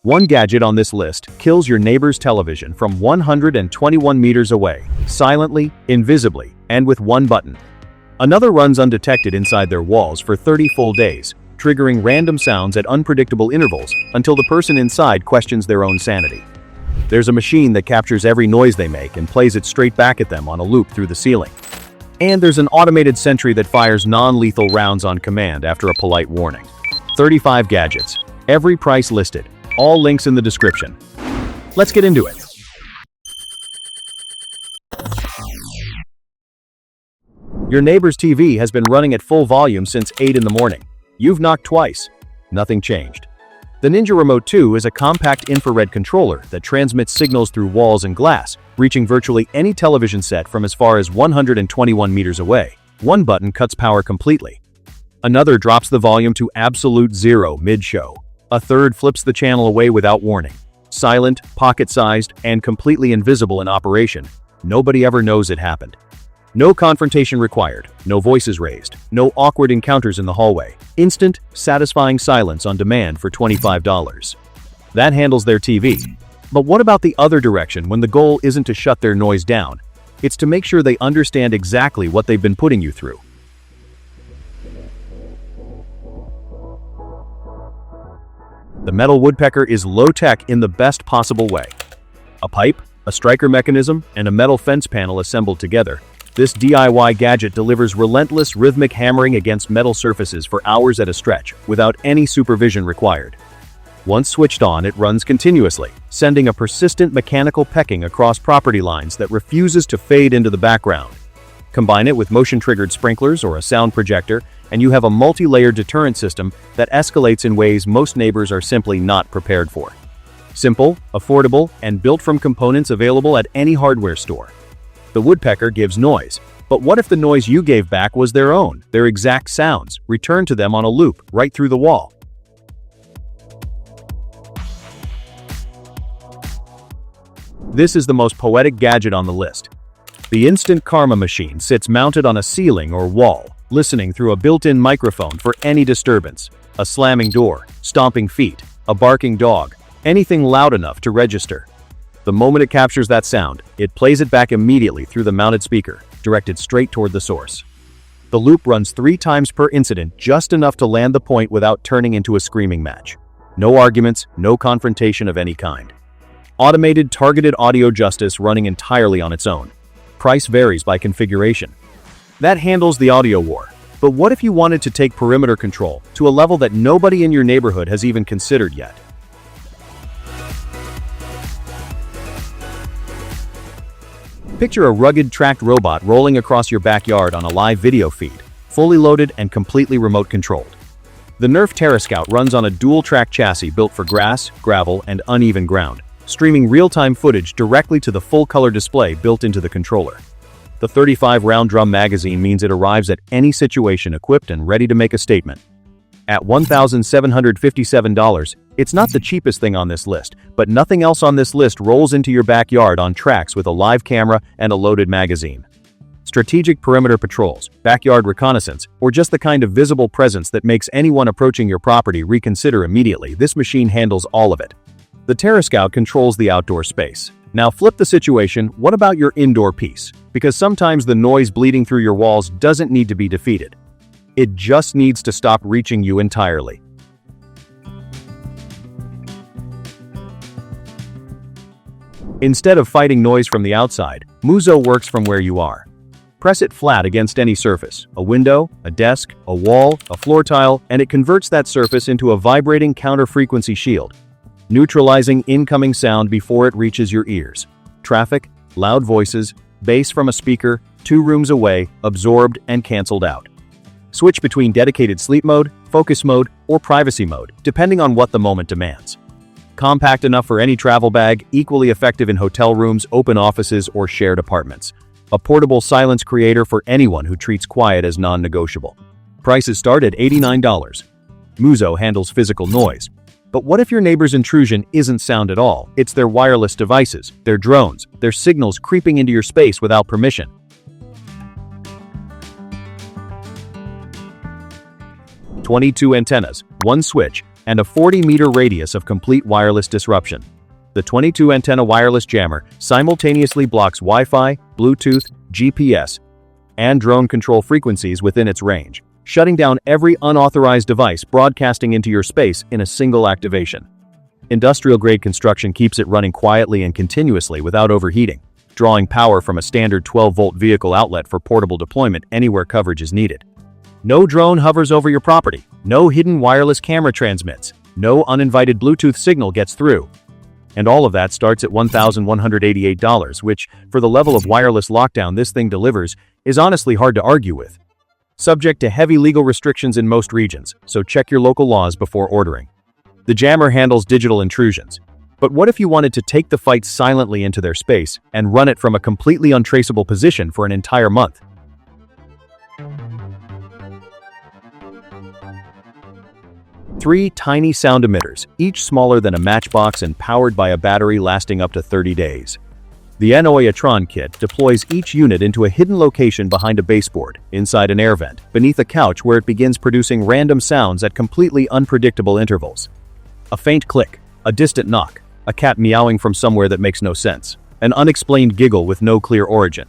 One gadget on this list kills your neighbor's television from 121 meters away, silently, invisibly, and with one button. Another runs undetected inside their walls for 30 full days, triggering random sounds at unpredictable intervals until the person inside questions their own sanity. There's a machine that captures every noise they make and plays it straight back at them on a loop through the ceiling. And there's an automated sentry that fires non-lethal rounds on command after a polite warning. 35 gadgets, every price listed, all links in the description. Let's get into it. Your neighbor's TV has been running at full volume since 8 in the morning. You've knocked twice. Nothing changed. The Ninja Remote 2 is a compact infrared controller that transmits signals through walls and glass, reaching virtually any television set from as far as 121 meters away. One button cuts power completely. Another drops the volume to absolute zero mid-show. A third flips the channel away without warning. Silent, pocket-sized, and completely invisible in operation. Nobody ever knows it happened. No confrontation required, no voices raised, no awkward encounters in the hallway. Instant, satisfying silence on demand for $25. That handles their TV. But what about the other direction when the goal isn't to shut their noise down? It's to make sure they understand exactly what they've been putting you through. The metal woodpecker is low-tech in the best possible way. A pipe, a striker mechanism, and a metal fence panel assembled together. This DIY gadget delivers relentless rhythmic hammering against metal surfaces for hours at a stretch, without any supervision required. Once switched on, it runs continuously, sending a persistent mechanical pecking across property lines that refuses to fade into the background. Combine it with motion-triggered sprinklers or a sound projector, and you have a multi-layered deterrent system that escalates in ways most neighbors are simply not prepared for. Simple, affordable, and built from components available at any hardware store. The woodpecker gives noise, but what if the noise you gave back was their own, their exact sounds, returned to them on a loop, right through the wall? This is the most poetic gadget on the list. The Instant Karma machine sits mounted on a ceiling or wall, listening through a built-in microphone for any disturbance. A slamming door, stomping feet, a barking dog, anything loud enough to register. The moment it captures that sound, it plays it back immediately through the mounted speaker, directed straight toward the source. The loop runs 3 times per incident, just enough to land the point without turning into a screaming match. No arguments, no confrontation of any kind. Automated targeted audio justice running entirely on its own. Price varies by configuration. That handles the audio war. But what if you wanted to take perimeter control to a level that nobody in your neighborhood has even considered yet? Picture a rugged, tracked robot rolling across your backyard on a live video feed, fully loaded and completely remote controlled. The NERF Terrascout runs on a dual-track chassis built for grass, gravel, and uneven ground, streaming real-time footage directly to the full-color display built into the controller. The 35-round drum magazine means it arrives at any situation equipped and ready to make a statement. At $1,757, it's not the cheapest thing on this list, but nothing else on this list rolls into your backyard on tracks with a live camera and a loaded magazine. Strategic perimeter patrols, backyard reconnaissance, or just the kind of visible presence that makes anyone approaching your property reconsider immediately, this machine handles all of it. The Terrascout controls the outdoor space. Now flip the situation, what about your indoor peace? Because sometimes the noise bleeding through your walls doesn't need to be defeated. It just needs to stop reaching you entirely. Instead of fighting noise from the outside, Muzo works from where you are. Press it flat against any surface, a window, a desk, a wall, a floor tile, and it converts that surface into a vibrating counter-frequency shield, neutralizing incoming sound before it reaches your ears. Traffic, loud voices, bass from a speaker, 2 rooms away, absorbed and canceled out. Switch between dedicated sleep mode, focus mode, or privacy mode, depending on what the moment demands. Compact enough for any travel bag, equally effective in hotel rooms, open offices, or shared apartments. A portable silence creator for anyone who treats quiet as non-negotiable. Prices start at $89. Muzo handles physical noise. But what if your neighbor's intrusion isn't sound at all? It's their wireless devices, their drones, their signals creeping into your space without permission. "22 antennas, 1 switch, and a 40-meter radius of complete wireless disruption. The 22-antenna wireless jammer simultaneously blocks Wi-Fi, Bluetooth, GPS, and drone control frequencies within its range, shutting down every unauthorized device broadcasting into your space in a single activation. Industrial-grade construction keeps it running quietly and continuously without overheating, drawing power from a standard 12-volt vehicle outlet for portable deployment anywhere coverage is needed. No drone hovers over your property, no hidden wireless camera transmits, no uninvited Bluetooth signal gets through. And all of that starts at $1,188, which, for the level of wireless lockdown this thing delivers, is honestly hard to argue with. Subject to heavy legal restrictions in most regions, so check your local laws before ordering. The jammer handles digital intrusions. But what if you wanted to take the fight silently into their space and run it from a completely untraceable position for an entire month? Three tiny sound emitters, each smaller than a matchbox and powered by a battery lasting up to 30 days. The ANNOY-A-TRON Kit deploys each unit into a hidden location behind a baseboard, inside an air vent, beneath a couch where it begins producing random sounds at completely unpredictable intervals. A faint click, a distant knock, a cat meowing from somewhere that makes no sense, an unexplained giggle with no clear origin.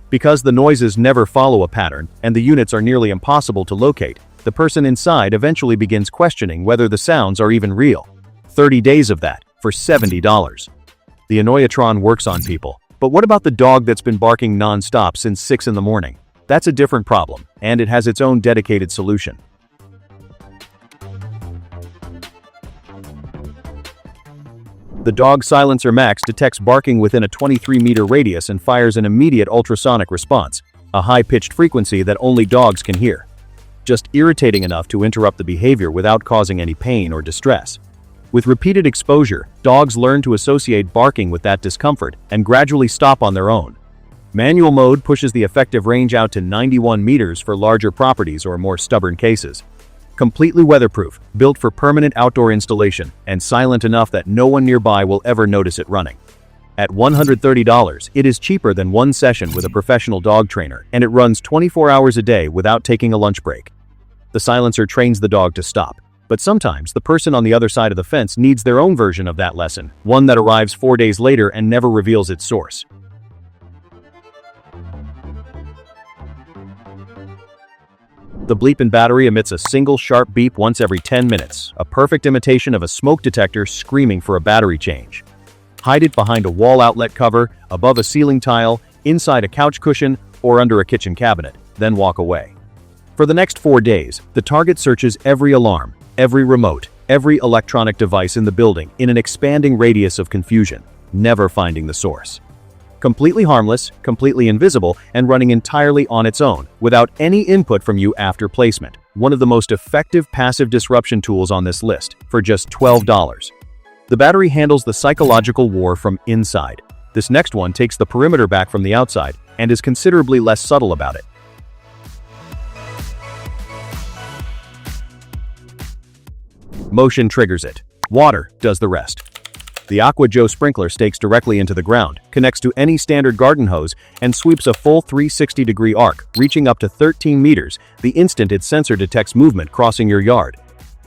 Because the noises never follow a pattern and the units are nearly impossible to locate, the person inside eventually begins questioning whether the sounds are even real. 30 days of that, for $70. The ANNOY-A-TRON works on people, but what about the dog that's been barking non-stop since 6 in the morning? That's a different problem, and it has its own dedicated solution. The Dog Silencer Max detects barking within a 23-meter radius and fires an immediate ultrasonic response, a high-pitched frequency that only dogs can hear. Just irritating enough to interrupt the behavior without causing any pain or distress. With repeated exposure, dogs learn to associate barking with that discomfort and gradually stop on their own. Manual mode pushes the effective range out to 91 meters for larger properties or more stubborn cases. Completely weatherproof, built for permanent outdoor installation, and silent enough that no one nearby will ever notice it running. At $130, it is cheaper than one session with a professional dog trainer, and it runs 24 hours a day without taking a lunch break. The silencer trains the dog to stop, but sometimes the person on the other side of the fence needs their own version of that lesson, one that arrives 4 days later and never reveals its source. The Bleepin battery emits a single sharp beep once every 10 minutes, a perfect imitation of a smoke detector screaming for a battery change. Hide it behind a wall outlet cover, above a ceiling tile, inside a couch cushion, or under a kitchen cabinet, then walk away. For the next 4 days, the target searches every alarm, every remote, every electronic device in the building in an expanding radius of confusion, never finding the source. Completely harmless, completely invisible, and running entirely on its own, without any input from you after placement. One of the most effective passive disruption tools on this list, for just $12. The battery handles the psychological war from inside. This next one takes the perimeter back from the outside, and is considerably less subtle about it. Motion triggers it. Water does the rest. The Aqua Joe Sprinkler stakes directly into the ground, connects to any standard garden hose, and sweeps a full 360-degree arc, reaching up to 13 meters the instant its sensor detects movement crossing your yard.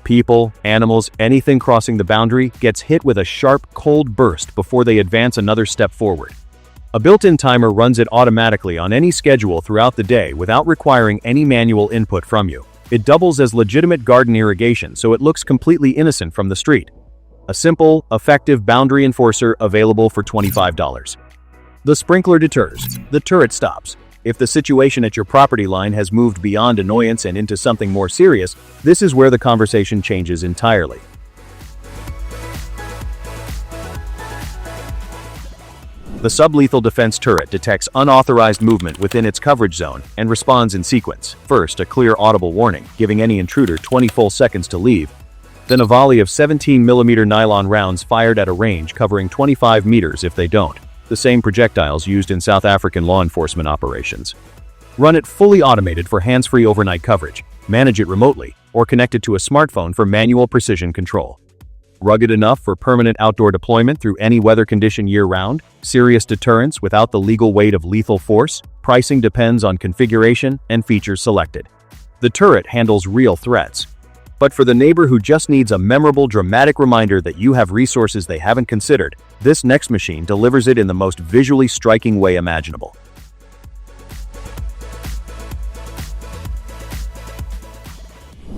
People, animals, anything crossing the boundary gets hit with a sharp, cold burst before they advance another step forward. A built-in timer runs it automatically on any schedule throughout the day without requiring any manual input from you. It doubles as legitimate garden irrigation, so it looks completely innocent from the street. A simple, effective boundary enforcer available for $25. The sprinkler deters. The turret stops. If the situation at your property line has moved beyond annoyance and into something more serious, this is where the conversation changes entirely. The SubLethal defense turret detects unauthorized movement within its coverage zone and responds in sequence. First, a clear audible warning, giving any intruder 20 full seconds to leave. Then a volley of 17mm nylon rounds fired at a range covering 25 meters if they don't. The same projectiles used in South African law enforcement operations. Run it fully automated for hands-free overnight coverage. Manage it remotely, or connect it to a smartphone for manual precision control. Rugged enough for permanent outdoor deployment through any weather condition year-round. Serious deterrence without the legal weight of lethal force. Pricing depends on configuration and features selected. The turret handles real threats. But for the neighbor who just needs a memorable, dramatic reminder that you have resources they haven't considered, this next machine delivers it in the most visually striking way imaginable.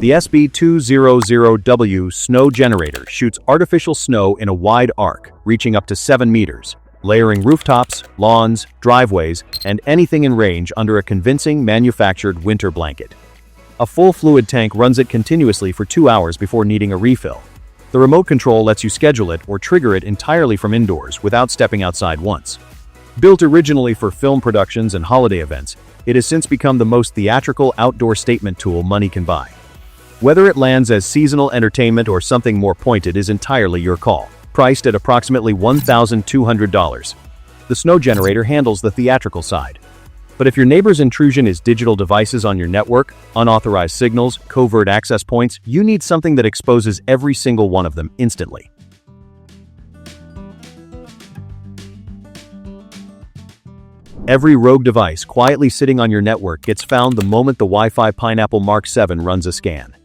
The SB200W snow generator shoots artificial snow in a wide arc, reaching up to 7 meters, layering rooftops, lawns, driveways, and anything in range under a convincing manufactured winter blanket. A full fluid tank runs it continuously for 2 hours before needing a refill. The remote control lets you schedule it or trigger it entirely from indoors without stepping outside once. Built originally for film productions and holiday events, it has since become the most theatrical outdoor statement tool money can buy. Whether it lands as seasonal entertainment or something more pointed is entirely your call. Priced at approximately $1,200, the snow generator handles the theatrical side. But if your neighbor's intrusion is digital devices on your network, unauthorized signals, covert access points, you need something that exposes every single one of them instantly. Every rogue device quietly sitting on your network gets found the moment the Wi-Fi Pineapple Mark 7 runs a scan.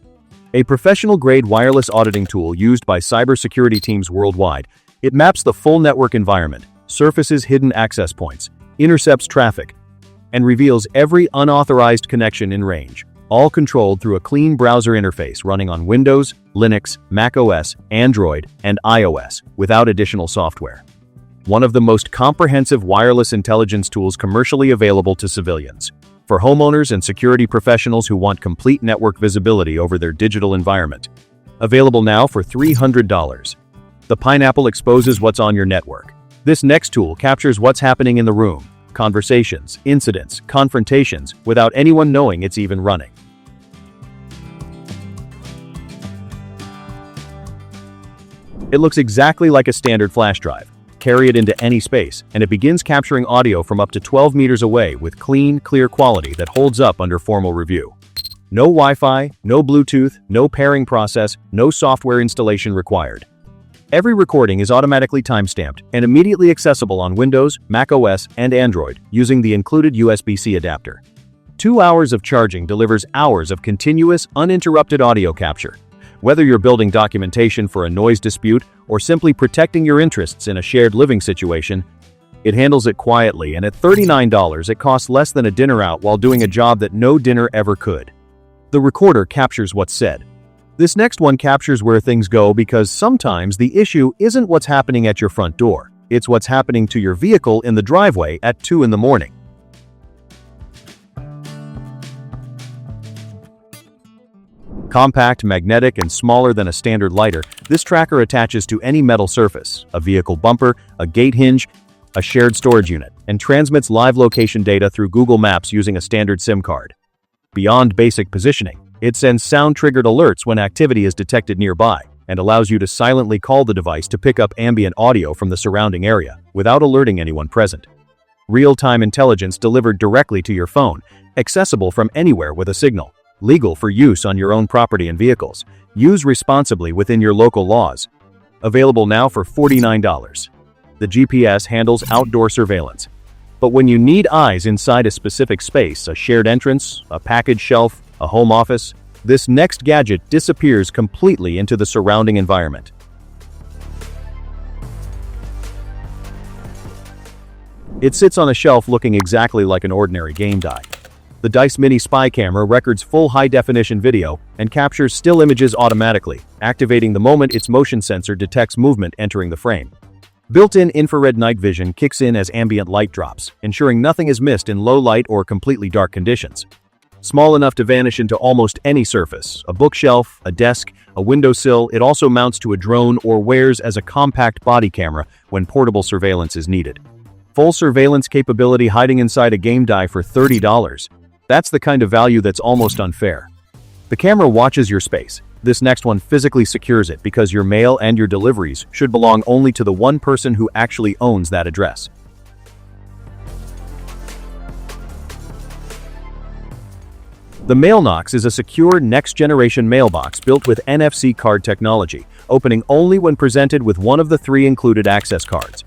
A professional-grade wireless auditing tool used by cybersecurity teams worldwide, it maps the full network environment, surfaces hidden access points, intercepts traffic, and reveals every unauthorized connection in range, all controlled through a clean browser interface running on Windows, Linux, macOS, Android, and iOS, without additional software. One of the most comprehensive wireless intelligence tools commercially available to civilians. For homeowners and security professionals who want complete network visibility over their digital environment. Available now for $300. The Pineapple exposes what's on your network. This next tool captures what's happening in the room, conversations, incidents, confrontations, without anyone knowing it's even running. It looks exactly like a standard flash drive. Carry it into any space, and it begins capturing audio from up to 12 meters away with clean, clear quality that holds up under formal review. No Wi-Fi, no Bluetooth, no pairing process, no software installation required. Every recording is automatically timestamped and immediately accessible on Windows, macOS, and Android using the included USB-C adapter. 2 hours of charging delivers hours of continuous, uninterrupted audio capture. Whether you're building documentation for a noise dispute or simply protecting your interests in a shared living situation, it handles it quietly, and at $39 it costs less than a dinner out while doing a job that no dinner ever could. The recorder captures what's said. This next one captures where things go because sometimes the issue isn't what's happening at your front door, it's what's happening to your vehicle in the driveway at 2 in the morning. Compact, magnetic, and smaller than a standard lighter, this tracker attaches to any metal surface, a vehicle bumper, a gate hinge, a shared storage unit, and transmits live location data through Google Maps using a standard SIM card. Beyond basic positioning, it sends sound-triggered alerts when activity is detected nearby, and allows you to silently call the device to pick up ambient audio from the surrounding area, without alerting anyone present. Real-time intelligence delivered directly to your phone, accessible from anywhere with a signal. Legal for use on your own property and vehicles. Use responsibly within your local laws. Available now for $49. The GPS handles outdoor surveillance. But when you need eyes inside a specific space, a shared entrance, a package shelf, a home office, this next gadget disappears completely into the surrounding environment. It sits on a shelf looking exactly like an ordinary game die. The Dice Mini Spy camera records full high-definition video and captures still images automatically, activating the moment its motion sensor detects movement entering the frame. Built-in infrared night vision kicks in as ambient light drops, ensuring nothing is missed in low light or completely dark conditions. Small enough to vanish into almost any surface, a bookshelf, a desk, a windowsill, it also mounts to a drone or wears as a compact body camera when portable surveillance is needed. Full surveillance capability hiding inside a game die for $30. That's the kind of value that's almost unfair. The camera watches your space. This next one physically secures it because your mail and your deliveries should belong only to the one person who actually owns that address. The Mailnox is a secure next-generation mailbox built with NFC card technology, opening only when presented with one of the 3 included access cards.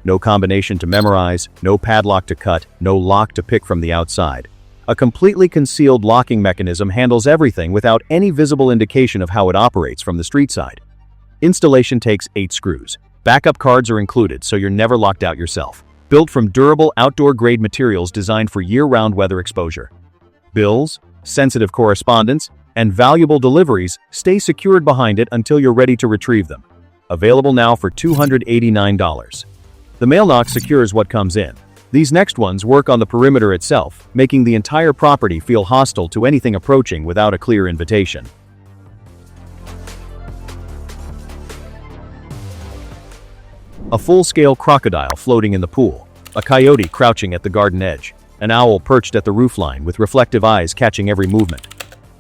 No combination to memorize, no padlock to cut, no lock to pick from the outside. A completely concealed locking mechanism handles everything without any visible indication of how it operates from the street side. Installation takes 8 screws. Backup cards are included, so you're never locked out yourself. Built from durable, outdoor-grade materials designed for year-round weather exposure. Bills, sensitive correspondence, and valuable deliveries stay secured behind it until you're ready to retrieve them. Available now for $289. The Mailnox secures what comes in. These next ones work on the perimeter itself, making the entire property feel hostile to anything approaching without a clear invitation. A full-scale crocodile floating in the pool, a coyote crouching at the garden edge, an owl perched at the roofline with reflective eyes catching every movement.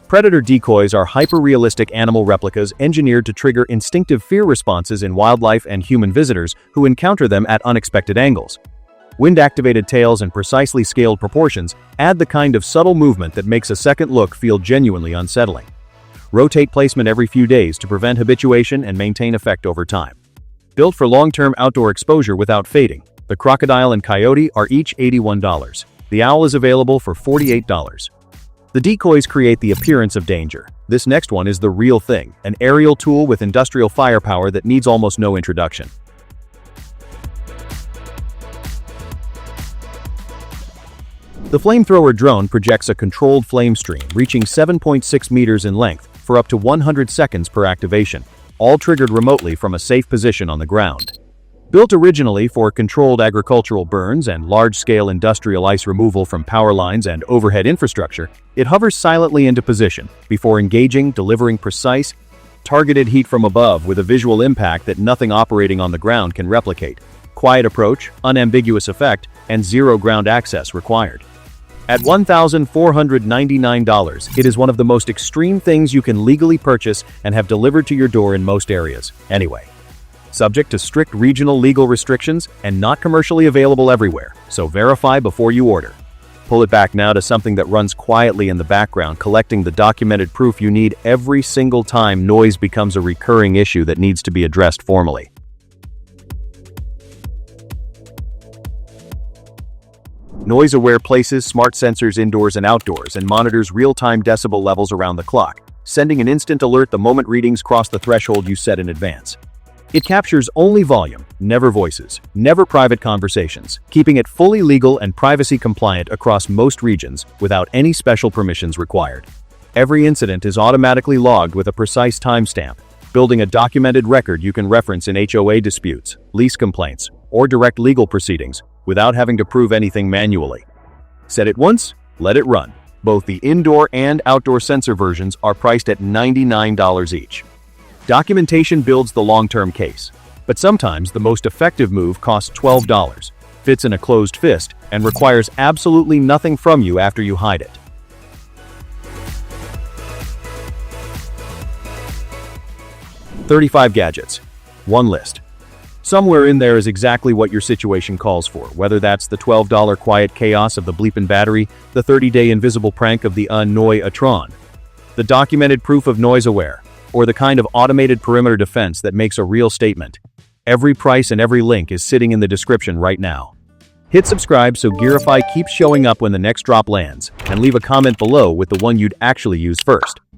Predator decoys are hyper-realistic animal replicas engineered to trigger instinctive fear responses in wildlife and human visitors who encounter them at unexpected angles. Wind-activated tails and precisely scaled proportions add the kind of subtle movement that makes a second look feel genuinely unsettling. Rotate placement every few days to prevent habituation and maintain effect over time. Built for long-term outdoor exposure without fading, the crocodile and coyote are each $81. The owl is available for $48. The decoys create the appearance of danger. This next one is the real thing, an aerial tool with industrial firepower that needs almost no introduction. The Flamethrower Drone projects a controlled flame stream reaching 7.6 meters in length for up to 100 seconds per activation, all triggered remotely from a safe position on the ground. Built originally for controlled agricultural burns and large-scale industrial ice removal from power lines and overhead infrastructure, it hovers silently into position before engaging, delivering precise, targeted heat from above with a visual impact that nothing operating on the ground can replicate. Quiet approach, unambiguous effect, and zero ground access required. At $1,499, it is one of the most extreme things you can legally purchase and have delivered to your door in most areas, anyway. Subject to strict regional legal restrictions and not commercially available everywhere, so verify before you order. Pull it back now to something that runs quietly in the background, collecting the documented proof you need every single time noise becomes a recurring issue that needs to be addressed formally. NoiseAware places smart sensors indoors and outdoors and monitors real-time decibel levels around the clock, sending an instant alert the moment readings cross the threshold you set in advance. It captures only volume, never voices, never private conversations, keeping it fully legal and privacy compliant across most regions without any special permissions required. Every incident is automatically logged with a precise timestamp, building a documented record you can reference in HOA disputes, lease complaints, or direct legal proceedings without having to prove anything manually. Set it once, let it run. Both the indoor and outdoor sensor versions are priced at $99 each. Documentation builds the long-term case, but sometimes the most effective move costs $12, fits in a closed fist, and requires absolutely nothing from you after you hide it. $35 gadgets. One list. Somewhere in there is exactly what your situation calls for, whether that's the $12 quiet chaos of the Bleepin battery, the 30-day invisible prank of the ANNOY-A-TRON, the documented proof of NoiseAware, or the kind of automated perimeter defense that makes a real statement. Every price and every link is sitting in the description right now. Hit subscribe so Gearify keeps showing up when the next drop lands, and leave a comment below with the one you'd actually use first.